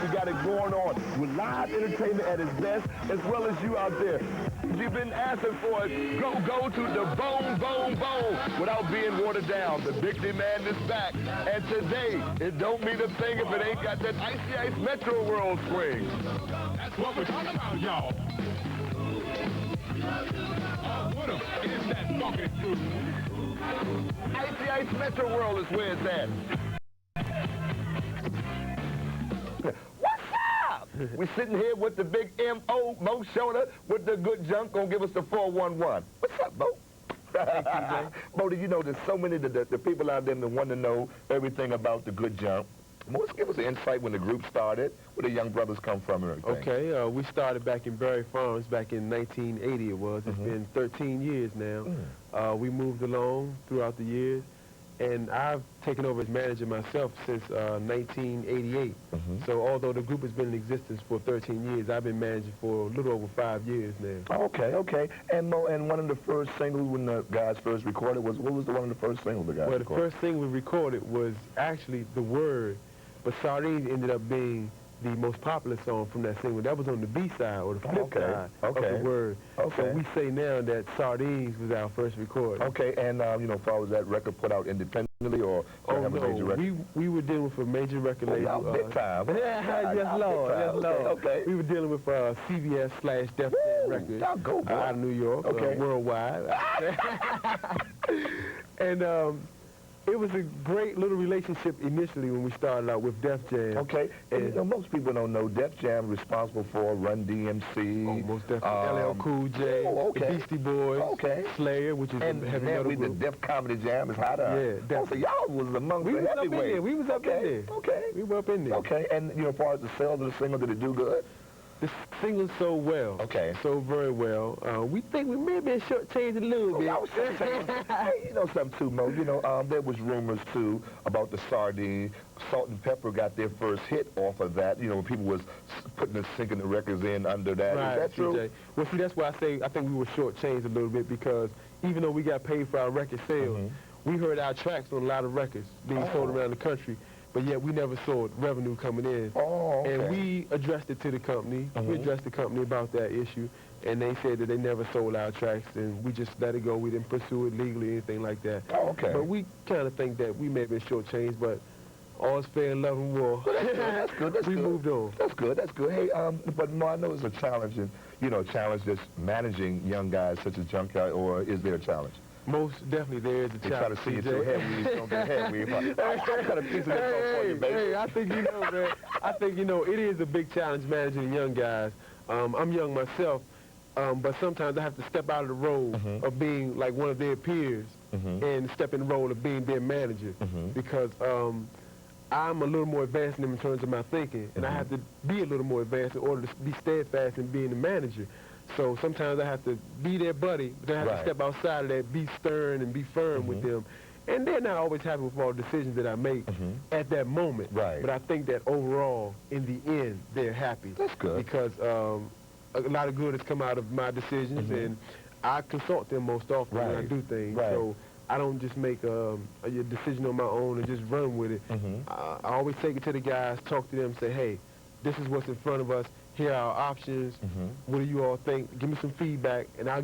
We got it going on with live entertainment at its best, as well as you out there. If you've been asking for it, go to the bone without being watered down. The big demand is back. And today, it don't mean a thing if it ain't got that icy ice Metroworld swing. That's what we're talking about, y'all. What is that funky groove? Icy ice Metroworld is where it's at. What's up? We're sitting here with the big M.O. Mo Shona with the good junk. Gonna give us the 411. What's up, Mo? Mo, do you know there's so many the people out there that want to know everything about the good junk? Mo, let's give us an insight when the group started, where the young brothers come from and everything. Okay, we started back in Berry Farms back in 1980 it was. It's been 13 years now. We moved along throughout the years, and I've taken over as manager myself since 1988. So although the group has been in existence for 13 years, I've been managing for a little over 5 years now. Okay. And Mo, and one of the first singles when the guys first recorded was, what was one of the first singles the guys recorded? Well, the first thing we recorded was actually The Word, but Sardines ended up being the most popular song from that single. That was on the B-side, or the flip side of The Word. So we say now that Sardines was our first recording. Okay, and you know, as far as that record put out independently or have a major record? We were dealing with a major record label. Big time. Yes, Lord. Okay. We were dealing with CBS/Def Jam Records out of New York, worldwide. And it was a great little relationship initially when we started out with Def Jam. Okay, and you know, most people don't know Def Jam responsible for Run DMC. Most definitely. LL Cool J, the Beastie Boys, Slayer, which is a heavy metal group. The Def Comedy Jam is hot. Yeah, so y'all was among the heavyweights. We was up in there. Okay. We were up in there. Okay, and you know, as far as the sales of the single, did it do good? The single sold well. Okay. Sold very well. We think we may have been shortchanged a little bit. Hey, you know something too, Mo. You know, there was rumors too about the Sardine. Salt and Pepper got their first hit off of that. You know, when people was sinking the records in under that. Right, is that true? CJ. Well, see, that's why I say I think we were shortchanged a little bit, because even though we got paid for our record sales, we heard our tracks on a lot of records being sold around the country. But yet we never saw revenue coming in. And we addressed it to the company. We addressed the company about that issue, and they said that they never sold our tracks, and we just let it go. We didn't pursue it legally or anything like that. But we kind of think that we may have been shortchanged, but all's fair in love and war. That's good. We moved on. That's good. Hey, but Mo, I know it's a challenge, and challenge just managing young guys such as Junkyard, or is there a challenge? Most definitely there is a challenge. They try to see you too heavy, you don't get heavy. I'm got a piece of this for you, baby. Hey, I think you know, man. I think, it is a big challenge managing young guys. I'm young myself, but sometimes I have to step out of the role of being like one of their peers and step in the role of being their manager, because I'm a little more advanced in terms of my thinking, and I have to be a little more advanced in order to be steadfast in being the manager. So sometimes I have to be their buddy, but then I have to step outside of that, be stern and be firm with them. And they're not always happy with all the decisions that I make at that moment. But I think that overall, in the end, they're happy. That's good. Because a lot of good has come out of my decisions, and I consult them most often when I do things. So I don't just make a decision on my own and just run with it. I always take it to the guys, talk to them, say, hey, this is what's in front of us. Here are our options. What do you all think? Give me some feedback, and I'll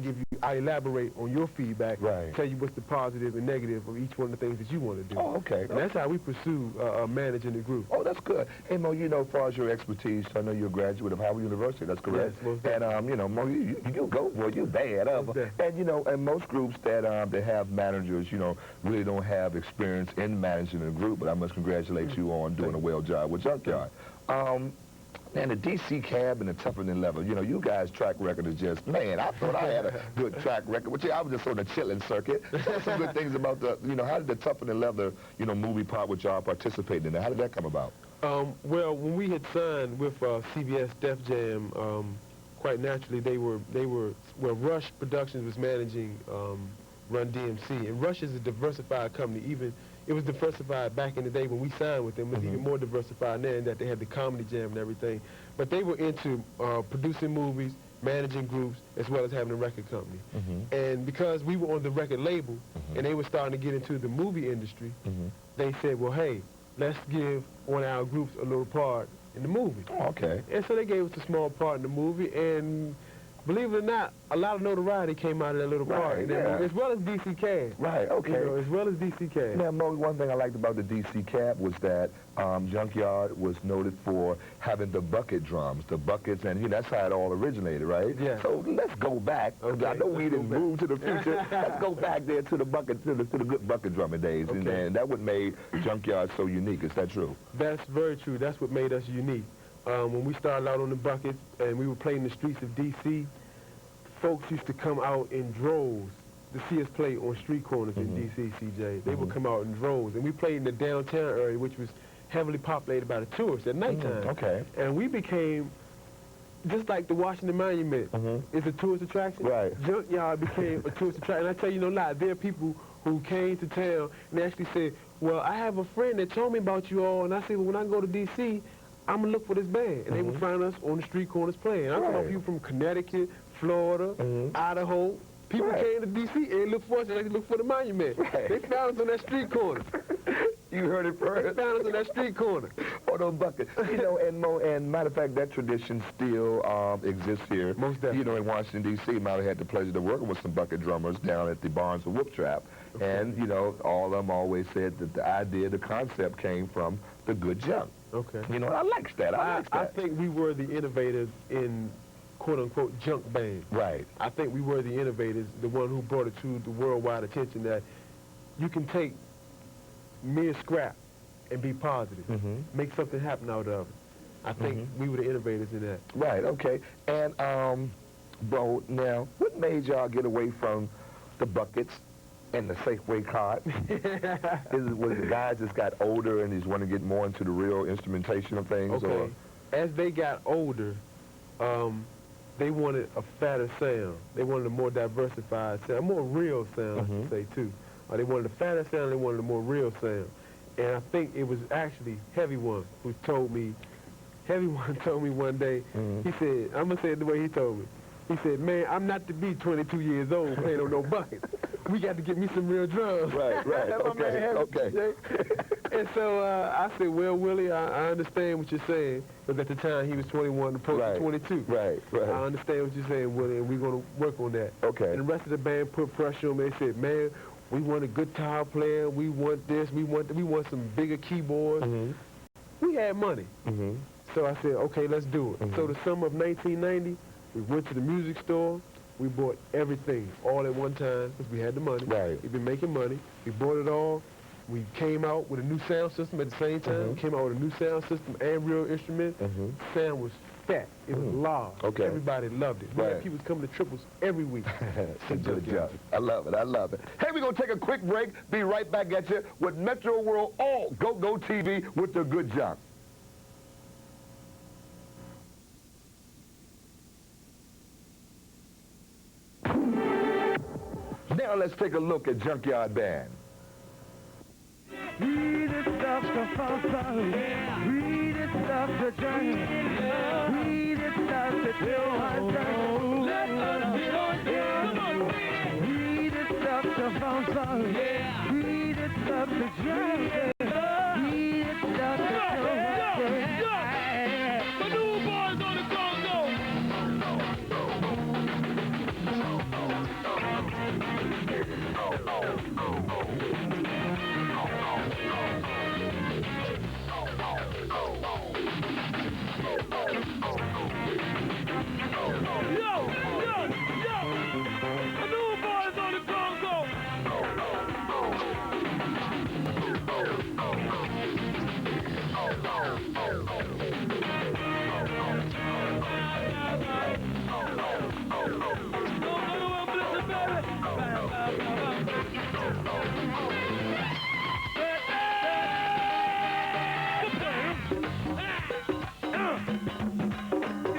elaborate on your feedback, tell you what's the positive and negative of each one of the things that you want to do. And that's how we pursue managing the group. Oh, that's good. Hey, Mo, as far as your expertise, I know you're a graduate of Howard University, that's correct? Yes, and, Mo, you go, boy, you bad. And, and most groups that have managers, really don't have experience in managing a group, but I must congratulate you on doing a well job with Junkyard. And the DC Cab and the Tougher Than Leather, you guys' track record is just, man, I thought I had a good track record. But I was just on the chilling circuit. Tell us some good things about how did the Tougher Than Leather, movie part which y'all participated in? How did that come about? Well, when we had signed with CBS Def Jam, quite naturally Rush Productions was managing Run DMC, and Rush is a diversified company. It was diversified back in the day when we signed with them. It was even more diversified now in that they had the Comedy Jam and everything. But they were into producing movies, managing groups, as well as having a record company. And because we were on the record label, and they were starting to get into the movie industry, they said, well, hey, let's give one of our groups a little part in the movie. Oh, okay. And so they gave us a small part in the movie, and believe it or not, a lot of notoriety came out of that little part, Right, in that yeah. movie, as well as DC Cab. Right, okay. You know, as well as DC Cab. Now, Mo, one thing I liked about the DC Cab was that Junkyard was noted for having the bucket drums, the buckets, and that's how it all originated, right? Yeah. So let's go back. Okay, I know we let's go didn't back. move to the future. Let's go back there to the bucket, to the good bucket drumming days, Okay. and that what made Junkyard so unique. Is that true? That's very true. That's what made us unique. When we started out on the buckets and we were playing the streets of D.C., folks used to come out in droves to see us play on street corners in D.C., CJ. They would come out in droves. And we played in the downtown area, which was heavily populated by the tourists at nighttime. Okay. And we became, just like the Washington Monument is a tourist attraction, Right. Junkyard became a tourist attraction. And I tell you no lie, there are people who came to town and they actually said, well, I have a friend that told me about you all, and I said, well, when I go to D.C., I'm going to look for this band. And they would find us on the street corners playing. I'm talking about people from Connecticut, Florida, Idaho. People came to D.C. and looked for us like they looked for the monument. Right. They found us on that street corner. You heard it They first. found us on that street corner. On those buckets. And Mo, and matter of fact, that tradition still exists here. Most definitely. In Washington, D.C., Molly had the pleasure of working with some bucket drummers down at the Barnes and Whoop Trap. Okay. And, all of them always said that the idea, the concept came from the good junk. Okay. I like that. I think we were the innovators in quote-unquote junk band. Right. I think we were the innovators, the one who brought it to the worldwide attention that you can take mere scrap and be positive, make something happen out of it. I think we were the innovators in that. Right, okay. And, bro, now, what made y'all get away from the buckets and the Safeway card? Was the guys just got older and just want to get more into the real instrumentation of things? Okay. Or? As they got older, they wanted a fatter sound. They wanted a more diversified sound, a more real sound, I should say, too. They wanted a fatter sound, they wanted a more real sound. And I think it was actually Heavy One who told me, one day, he said, I'm going to say it the way he told me. He said, man, I'm not to be 22 years old playing on no buckets. We got to get me some real drums. Right, That's my man, Heavy. And so I said, well, Willie, I understand what you're saying, because at the time he was 21, approaching 22. Right. I understand what you're saying, Willie, and we're going to work on that. Okay. And the rest of the band put pressure on me. They said, man, we want a guitar player, we want this, we want some bigger keyboards. We had money. So I said, okay, let's do it. So the summer of 1990, we went to the music store. We bought everything all at one time because we had the money. Right. We've been making money. We bought it all. We came out with a new sound system at the same time. We came out with a new sound system and real instruments. Sound was fat. It was large. Okay. Everybody loved it. We had people coming to triples every week. I love it. I love it. Hey, we're going to take a quick break. Be right back at you with Metro World All Go-Go TV with the good junk. Now let's take a look at Junkyard Band. Read it stuff to Fonsa. Read it stuff to Johnny. Read it stuff to Joe. Let us get on down. Read it stuff to Fonsa. Read it stuff to Johnny. Read it stuff to Joe. The new boys on the Congo.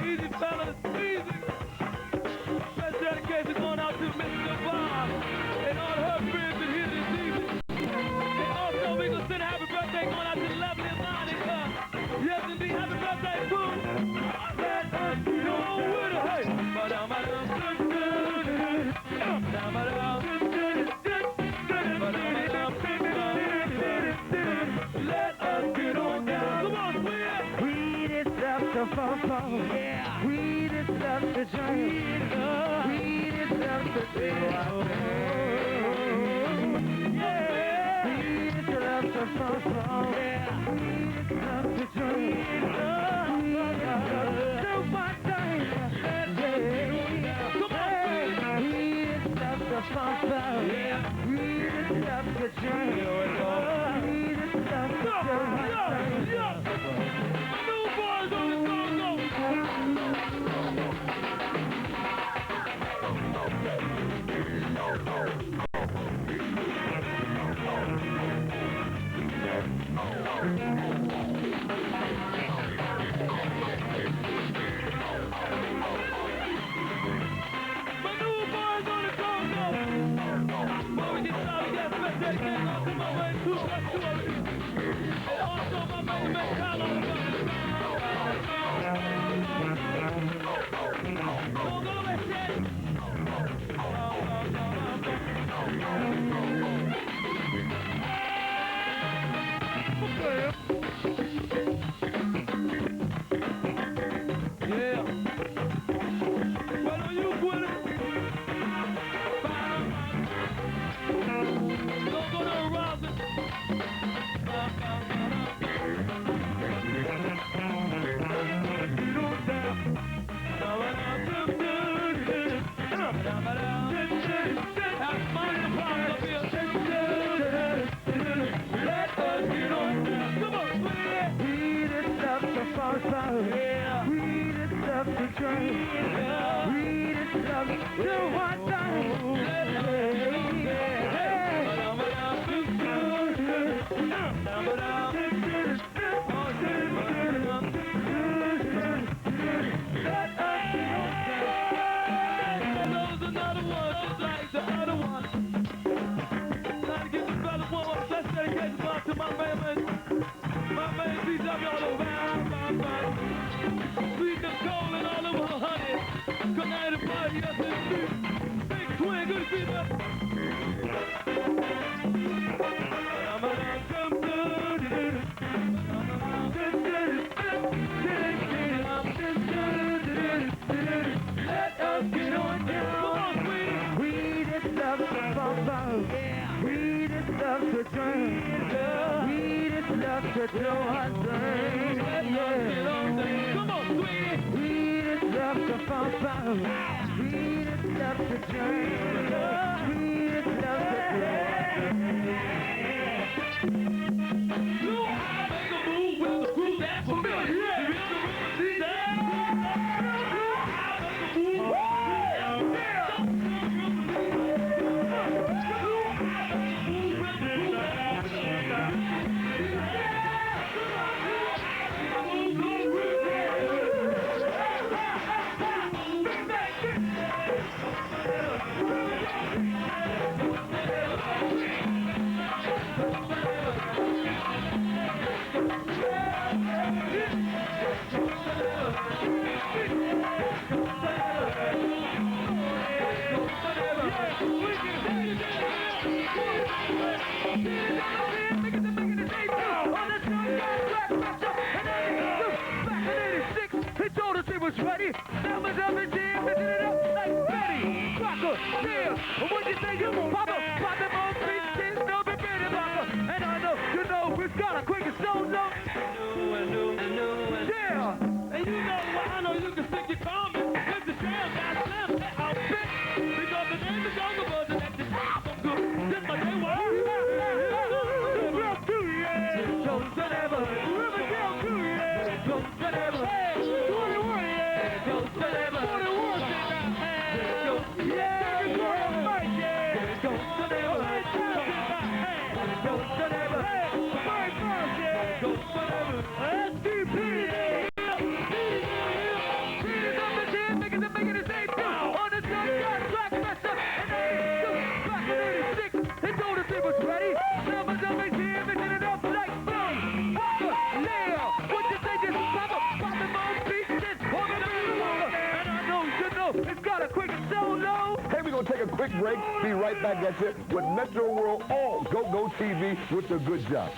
Easy, fellas, easy. to fall. We just love to journey. We just love to do our thing. Yeah. We just love to fall. We just love to journey. We just love to do our thing. We just love to fall. We just love to journey. We just love to do our thing. Take a quick break. Be right back. That's it. With Metroworld on Go TV with the good job.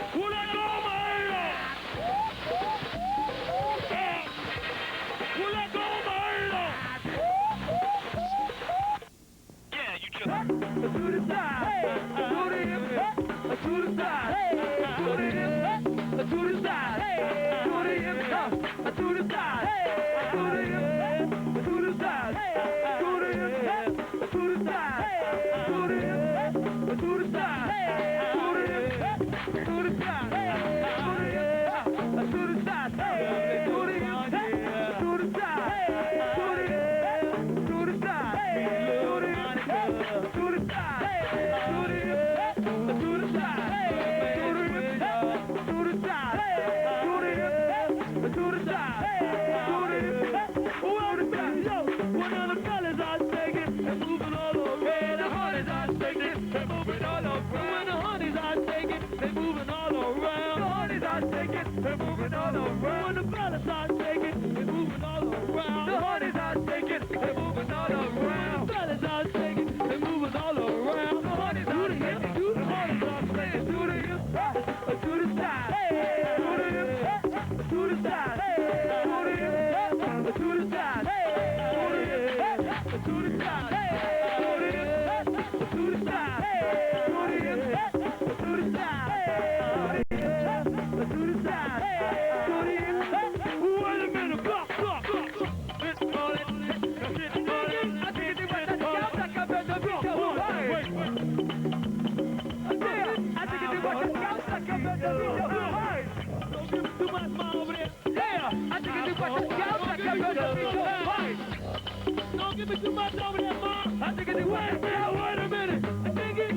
Don't give me too much over there, Mom. I think it's wait a minute. I think it.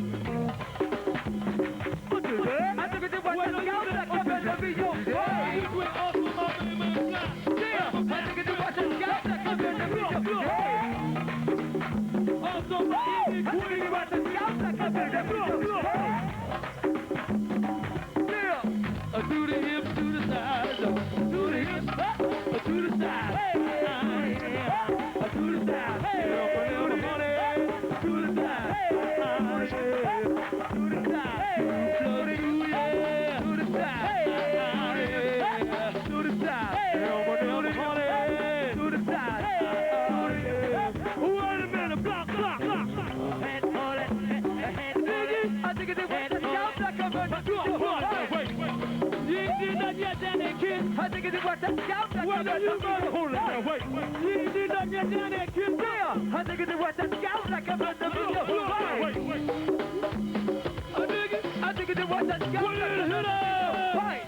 What you said? I think it's what the scouts that come in the video. Yeah, I think it's what the scouts that come in the video. Also, I think it's what the scouts that come in the video. Yeah. Do the hips, to the side, do the hips, to the side. I think it's what the scouts are going to do. Hold it now, wait. You did not get down there, kid. Yeah. I think it's what the scouts are going to do. Wait. I think it's what the scouts are going to do. Right.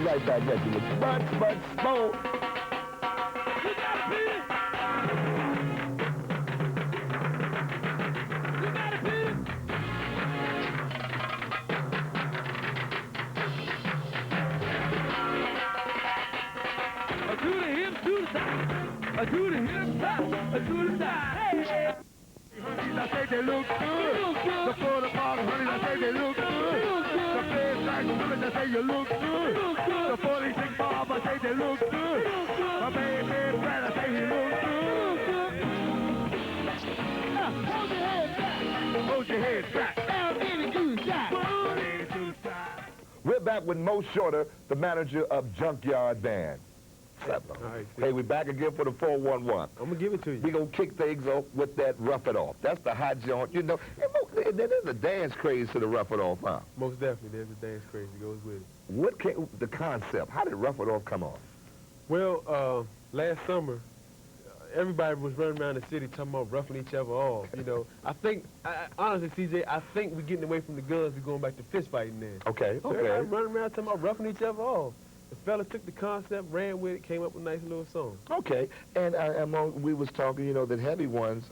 Right back at you with but smoke. You got it, Peter. You got it, Peter. Do the hips, do the side. Do the hips, do the side. Hey. Honey, I say they look good. The photo party, honey, I say they look good. The face like women, I say you look good. The 46 Bob, I say they look good. My baby Brad, I say he look good. Hold your head back. Hold your head back. Down in to the side. We're back with Mo Shorter, the manager of Junkyard Band. Right, hey, we're back again for the 411. I'm going to give it to you. We're going to kick things off with that Rough It Off. That's the hot joint. You know, there's a dance craze to the Rough It Off, huh? Most definitely. There's a dance craze that goes with it. What came, the concept? How did Rough It Off come on? Well, last summer, everybody was running around the city talking about roughing each other off, you know. Honestly, CJ, I think we're getting away from the guns. We're going back to fist fighting then. Okay, So okay. everybody running around talking about roughing each other off. The fella took the concept, ran with it, came up with a nice little song. Okay, and we was talking, you know, that Heavy One's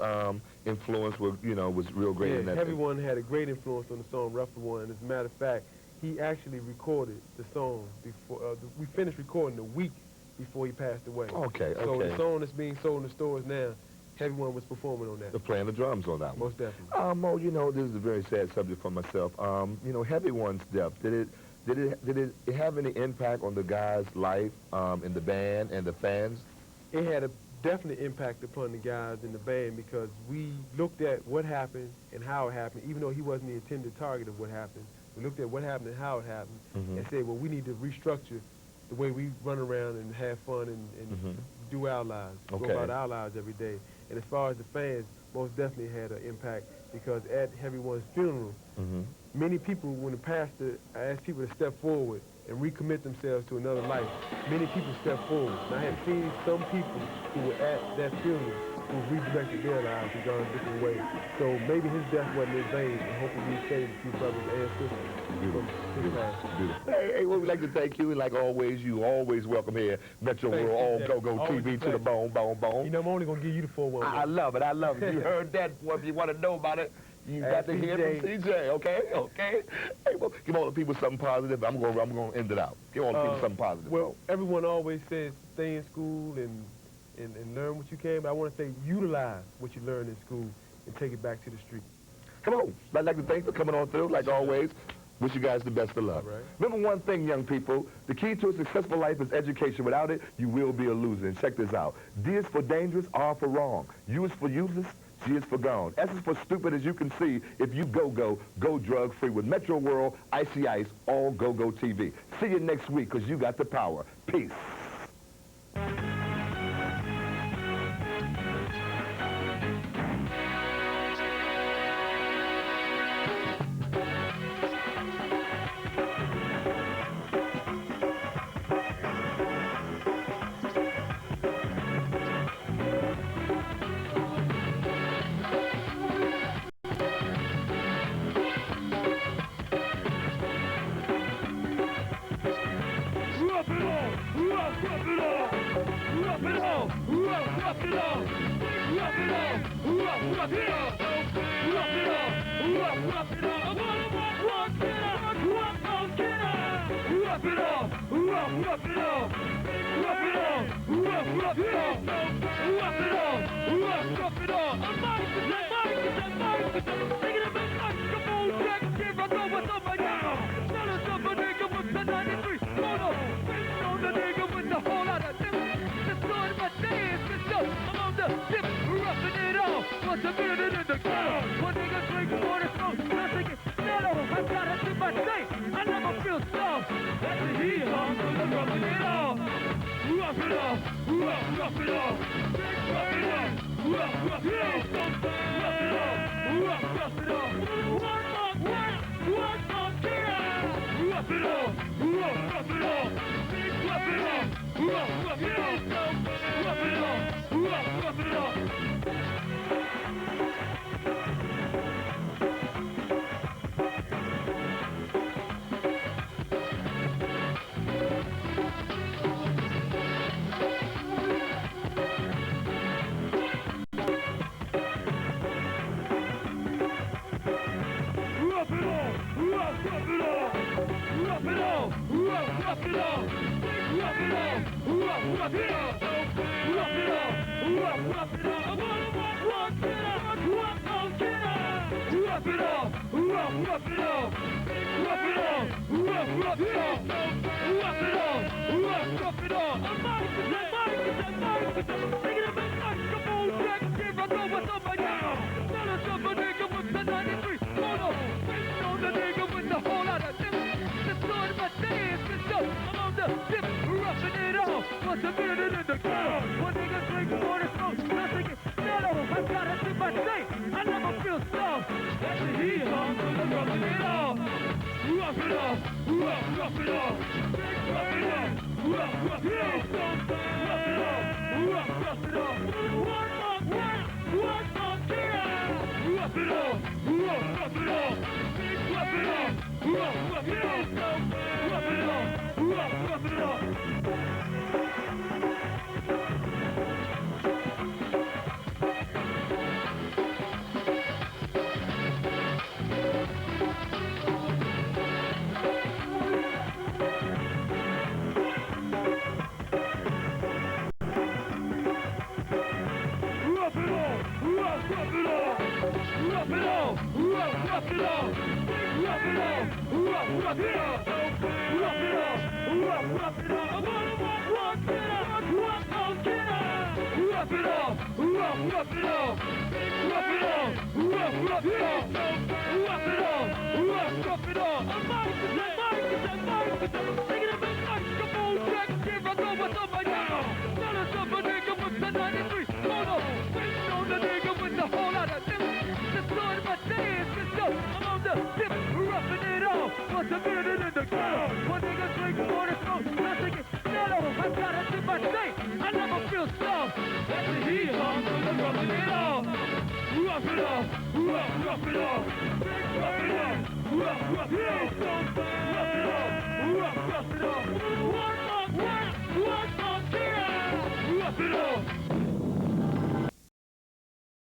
influence was, you know, was real great in that. Heavy One had a great influence on the song Rougher One. As a matter of fact, he actually recorded the song before, we finished recording a week before he passed away. Okay, So okay. the song that's being sold in the stores now Heavy One was performing on that. Playing the drums on that one. Most definitely. Mo, you know, this is a very sad subject for myself. You know, Heavy One's death, did it have any impact on the guy's life in the band and the fans? It had a definite impact upon the guys in the band because we looked at what happened and how it happened, even though he wasn't the intended target of what happened. We looked at what happened and how it happened and said, well, we need to restructure the way we run around and have fun and do our lives, go about our lives every day. And as far as the fans, most definitely had an impact because at Heavy One's funeral, many people, when the pastor asked people to step forward and recommit themselves to another life, many people stepped forward. And I have seen some people who were at that funeral who redirected their lives and gone a different way. So maybe his death wasn't in vain, and hopefully we saved a few brothers and sisters from his passing. Hey, well, we'd like to thank you, and like always, you always welcome here, Metroworld, all go-go TV to the bone. You know, I'm only going to give you the 411. I love it. You heard that, boy. If you want to know about it, you got to hear from CJ, okay? Hey, well, give all the people something positive. I'm going to end it out. Give all the people something positive. Well, everyone always says stay in school and learn what you can, but I want to say utilize what you learned in school and take it back to the street. Come on. I'd like to thank you for coming on through, like always. Wish you guys the best of luck. Right. Remember one thing, young people. The key to a successful life is education. Without it, you will be a loser. And check this out. D is for dangerous, R for wrong. U is for useless, G is for gone. S is for stupid, as you can see. If you go drug-free with Metroworld, Icy Ice, all go-go TV. See you next week, because you got the power. Peace. Rough it all! Rough it off, rough it off, rough it off, rough it off, rough it off, rough it off. I wanna rock it off, rough it off, rough it off, rough it off, rough it off, rough it off, rough it off, rough it off. I'm thinking of it, come on, Jack, give I know what's up my now. None of some nigga with the 93, hold on, waiting on the nigga with the whole lot of I'm on the tip, roughing it off. What's a minute in the ghetto? One nigga drinking water, smoke, nothing is mellow. I gotta sip my state, I never feel soft. That's the heat, I'm roughing it off. Rough it off, rough it off, rough it off, rough it off, rough it off, rough it off. One more, rough it off.